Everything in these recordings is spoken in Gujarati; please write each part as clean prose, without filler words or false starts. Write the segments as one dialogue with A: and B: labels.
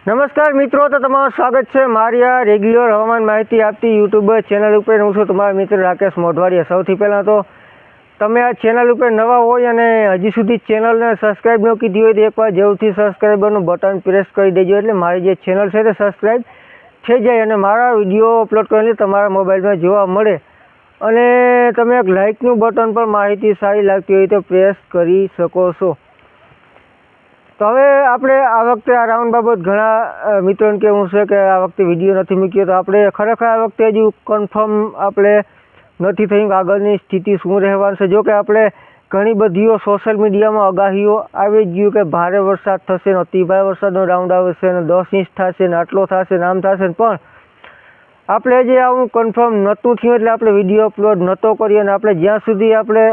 A: નમસ્કાર મિત્રો, તો તમારું સ્વાગત છે મારી આ રેગ્યુલર હવામાન માહિતી આપતી યુટ્યુબ ચેનલ ઉપર. હું છું તમારો મિત્ર રાકેશ મોઢવાડિયા. સૌથી પહેલાં તો તમે આ ચેનલ ઉપર નવા હોય અને હજી સુધી ચેનલને સબસ્ક્રાઈબ ન કીધી હોય તો એકવાર જરૂરથી સબસ્ક્રાઈબરનું બટન પ્રેસ કરી દેજો, એટલે મારી જે ચેનલ છે તે સબસ્ક્રાઈબ થઈ જાય અને મારા વિડીયો અપલોડ કરીને તમારા મોબાઈલમાં જોવા મળે. અને તમે એક લાઇકનું બટન પર માહિતી સારી લાગતી હોય તો પ્રેસ કરી શકો છો. તો હવે આપણે આ વખતે આ રાઉન્ડ બાબત ઘણા મિત્રોને કહેવું છે કે આ વખતે વિડીયો નથી મૂક્યો, તો આપણે ખરેખર આ વખતે હજુ કન્ફર્મ આપણે નથી થઈ આગળની સ્થિતિ શું રહેવાની છે. જો કે આપણે ઘણી બધીઓ સોશિયલ મીડિયામાં આગાહીઓ આવી જ ગયું કે ભારે વરસાદ થશે ને અતિ ભારે વરસાદનો રાઉન્ડ આવશે ને 10 ઇંચ થશે ને આટલો થશે ને આમ થશે ને, પણ આપણે જે આવું કન્ફર્મ નહોતું થયું એટલે આપણે વિડીયો અપલોડ નહોતો કર્યો. અને આપણે જ્યાં સુધી આપણે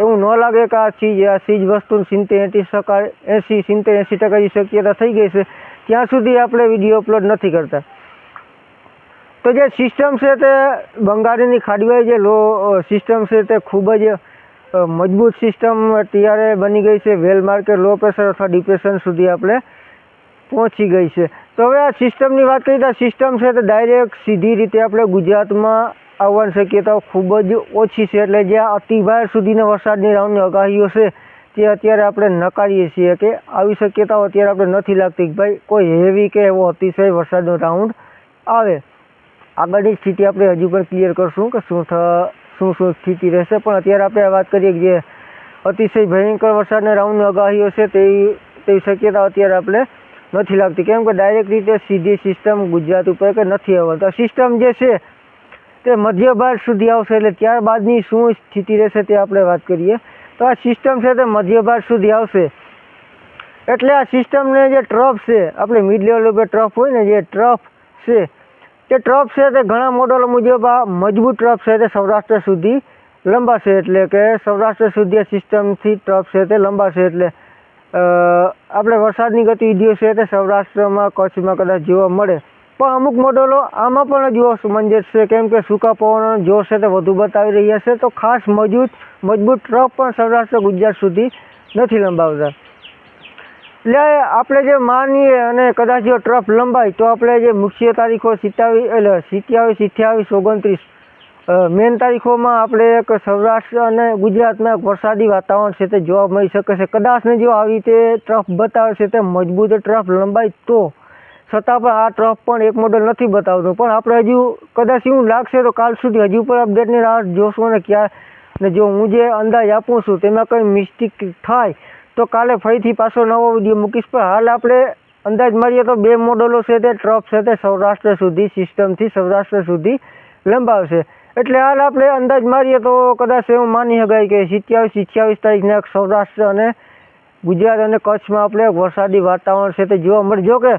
A: એવું ન લાગે કે આ ચીજ વસ્તુ 70-80% શક્યતા થઈ ગઈ છે ત્યાં સુધી આપણે વિડીયો અપલોડ નથી કરતા. તો જે સિસ્ટમ છે તે બંગાળની ખાડીવાળી જે લો સિસ્ટમ છે તે ખૂબ જ મજબૂત સિસ્ટમ અત્યારે બની ગઈ છે. વેલ માર્કે લો પ્રેશર અથવા ડિપ્રેશન સુધી આપણે પહોંચી ગઈ છે. તો હવે આ સિસ્ટમની વાત કરીએ તો આ સિસ્ટમ છે તો ડાયરેક્ટ સીધી રીતે આપણે ગુજરાતમાં આવવાની શક્યતાઓ ખૂબ જ ઓછી છે. એટલે જે અતિભાર સુધીના વરસાદની રાઉન્ડની આગાહીઓ છે તે અત્યારે આપણે નકારીએ છીએ કે આવી શક્યતાઓ અત્યારે આપણે નથી લાગતી કે ભાઈ કોઈ હેવી કે એવો અતિશય વરસાદનો રાઉન્ડ આવે. આગળની સ્થિતિ આપણે હજુ પણ ક્લિયર કરશું કે શું સ્થિતિ રહેશે, પણ અત્યારે આપણે વાત કરીએ કે જે અતિશય ભયંકર વરસાદના રાઉન્ડની આગાહીઓ છે તેવી શક્યતા અત્યારે આપણે નથી લાગતી, કેમ કે ડાયરેક્ટ રીતે સીધી સિસ્ટમ ગુજરાત ઉપર કે નથી આવવાની. તો સિસ્ટમ જે છે તે મધ્ય ભારત સુધી આવશે, એટલે ત્યારબાદની શું સ્થિતિ રહેશે તે આપણે વાત કરીએ. તો આ સિસ્ટમ છે તે મધ્ય ભારત સુધી આવશે એટલે આ સિસ્ટમને જે ટ્રફ છે આપણે મિડ લેવલ ઉપર ટ્રફ હોય ને, જે ટ્રફ છે તે ટ્રફ છે તે ઘણા મોડલો મુજબ આ મજબૂત ટ્રફ છે તે સૌરાષ્ટ્ર સુધી લંબાશે. એટલે કે સૌરાષ્ટ્ર સુધી આ સિસ્ટમથી ટ્રફ છે તે લંબાશે, એટલે આપણે વરસાદની ગતિવિધિઓ છે તે સૌરાષ્ટ્રમાં કચ્છમાં કદાચ જોવા મળે. પણ અમુક મોડલો આમાં પણ જોવા સમંજસ છે, કેમ કે સૂકા પવનનો જોર છે તે વધુ બતાવી રહ્યા છે. તો ખાસ મજબૂત ટ્રફ પણ સૌરાષ્ટ્ર ગુજરાત સુધી નથી લંબાવતા. એટલે આપણે જે માનીએ અને કદાચ જો ટ્રફ લંબાય તો આપણે જે મુખ્ય તારીખો 27, 29, મેન તારીખોમાં આપણે એક સૌરાષ્ટ્ર અને ગુજરાતમાં એક વરસાદી વાતાવરણ છે તે જોવા મળી શકે છે. કદાચ ને જો આવી રીતે ટ્રફ બતાવે છે તે મજબૂત ટ્રફ લંબાય તો છતાં પણ આ ટ્રફ પણ એક મોડલ નથી બતાવતું. પણ આપણે હજુ કદાચ એવું લાગશે તો કાલ સુધી હજુ પણ અપડેટની રાહ જોશું અને ને જો હું જે અંદાજ આપું છું તેમાં કંઈ મિસ્ટેક થાય તો કાલે ફરીથી પાછો નવો વિડીયો મૂકીશ. પણ હાલ આપણે અંદાજ મારીએ તો બે મોડલો છે તે ટ્રફ છે તે સૌરાષ્ટ્ર સુધી સિસ્ટમથી સૌરાષ્ટ્ર સુધી લંબાવશે. એટલે હાલ આપણે અંદાજ મારીએ તો કદાચ એવું માની શકાય કે 27-28 તારીખના સૌરાષ્ટ્ર અને ગુજરાત અને કચ્છમાં આપણે વરસાદી વાતાવરણ છે તે જોવા મળે. જો કે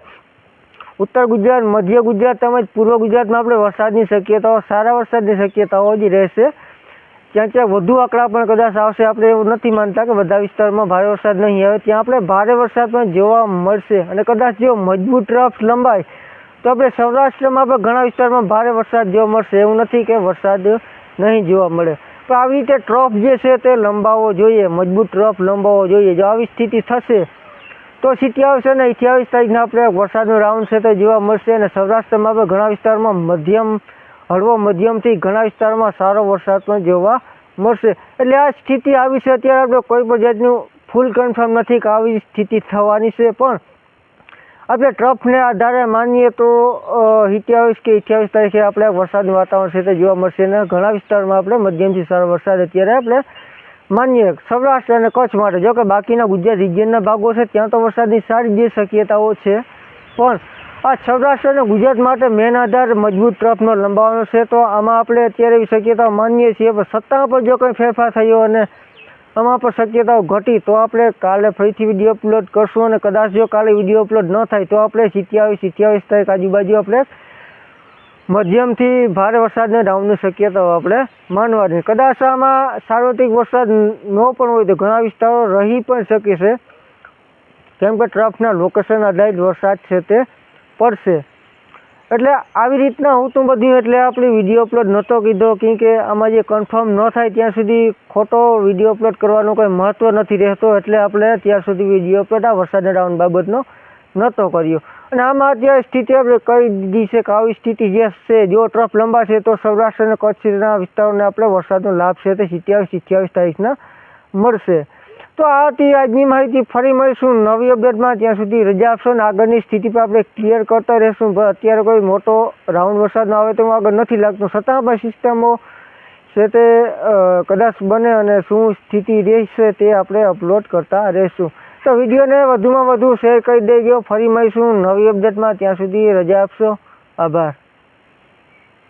A: ઉત્તર ગુજરાત, મધ્ય ગુજરાત તેમજ પૂર્વ ગુજરાતમાં આપણે વરસાદની શક્યતાઓ, સારા વરસાદની શક્યતાઓ જ રહેશે. ત્યાં વધુ આંકડા પણ કદાચ આવશે. આપણે એવું નથી માનતા કે બધા વિસ્તારમાં ભારે વરસાદ નહીં આવે, ત્યાં આપણે ભારે વરસાદ પણ જોવા મળશે. અને કદાચ જો મજબૂત ટ્રફ લંબાય તો આપણે સૌરાષ્ટ્રમાં પણ ઘણા વિસ્તારમાં ભારે વરસાદ જોવા મળશે. એવું નથી કે વરસાદ નહીં જોવા મળે, પણ આવી રીતે ટ્રફ જે છે તે લંબાવવો જોઈએ, મજબૂત ટ્રફ લંબાવવો જોઈએ. જો આવી સ્થિતિ થશે તો 27 અને 28 તારીખના આપણે વરસાદનો રાઉન્ડ છે તે જોવા મળશે. અને સૌરાષ્ટ્રમાં પણ ઘણા વિસ્તારમાં હળવો મધ્યમથી ઘણા વિસ્તારમાં સારો વરસાદ પણ જોવા મળશે. એટલે આ સ્થિતિ આવી છે. અત્યારે આપણે કોઈ પણ જાતનું ફૂલ કન્ફર્મ નથી કે આવી સ્થિતિ થવાની છે, પણ આપણે ટ્રફને આધારે માનીએ તો 27 કે 28 તારીખે આપણે વરસાદનું વાતાવરણ છે તે જોવા મળશે. અને ઘણા વિસ્તારમાં આપણે મધ્યમથી સારો વરસાદ અત્યારે આપણે માનીએ સૌરાષ્ટ્ર અને કચ્છ માટે. જો કે બાકીના ગુજરાત રિજિયનના ભાગો છે ત્યાં તો વરસાદની સારી જે શક્યતાઓ છે, પણ આ સૌરાષ્ટ્ર અને ગુજરાત માટે મેન આધાર મજબૂત ટ્રફનો લંબાવવાનો છે. તો આમાં આપણે અત્યારે એવી શક્યતાઓ માનીએ છીએ, પણ સત્તા પર જો કંઈ ફેરફાર થયો અને આમાં પણ શક્યતાઓ ઘટી તો આપણે કાલે ફરીથી વિડીયો અપલોડ કરશું. અને કદાચ જો કાલે વિડીયો અપલોડ ન થાય તો આપણે 27-28 તારીખ આજુબાજુ આપણે મધ્યમથી ભારે વરસાદને રાઉન્ડની શક્યતાઓ આપણે માનવાની. કદાચ આમાં સાર્વત્રિક વરસાદ ન પણ હોય તો ઘણા વિસ્તારો રહી પણ શકે છે, કેમ કે ટ્રફના લોકેશન આધારિત વરસાદ છે તે પડશે. એટલે આવી રીતના હું તો બધું એટલે આપણે વિડીયો અપલોડ નહોતો કીધો, કેમ કે આમાં જે કન્ફર્મ ન થાય ત્યાં સુધી ખોટો વિડીયો અપલોડ કરવાનું કંઈ મહત્ત્વ નથી રહેતો. એટલે આપણે ત્યાં સુધી વિડીયો અપલોડ આ વરસાદના રાઉન્ડ બાબતનો નહોતો કર્યો. અને આમાં અત્યારે સ્થિતિ આપણે કહી દીધી છે કે આવી સ્થિતિ જે છે, જો ટ્રફ લંબાશે તો સૌરાષ્ટ્ર અને કચ્છના વિસ્તારોને આપણે વરસાદનો લાભ છે તે 27-28 તારીખના મળશે. તો આ હતી આજની માહિતી. ફરી મળીશું નવી અપડેટમાં. ત્યાં સુધી રજા આપશો ને આગળની સ્થિતિ પર આપણે ક્લિયર કરતા રહીશું. અત્યારે કોઈ મોટો રાઉન્ડ વરસાદ આવે તો આગળ નથી લાગતું, છતાં પણ સિસ્ટમો છે તે કદાચ બને અને શું સ્થિતિ રહેશે તે આપણે અપલોડ કરતા રહીશું. તો વિડીયોને વધુમાં વધુ શેર કરી દેજો. ફરી મળીશું નવી અપડેટમાં. ત્યાં સુધી રજા આપશો. આભાર.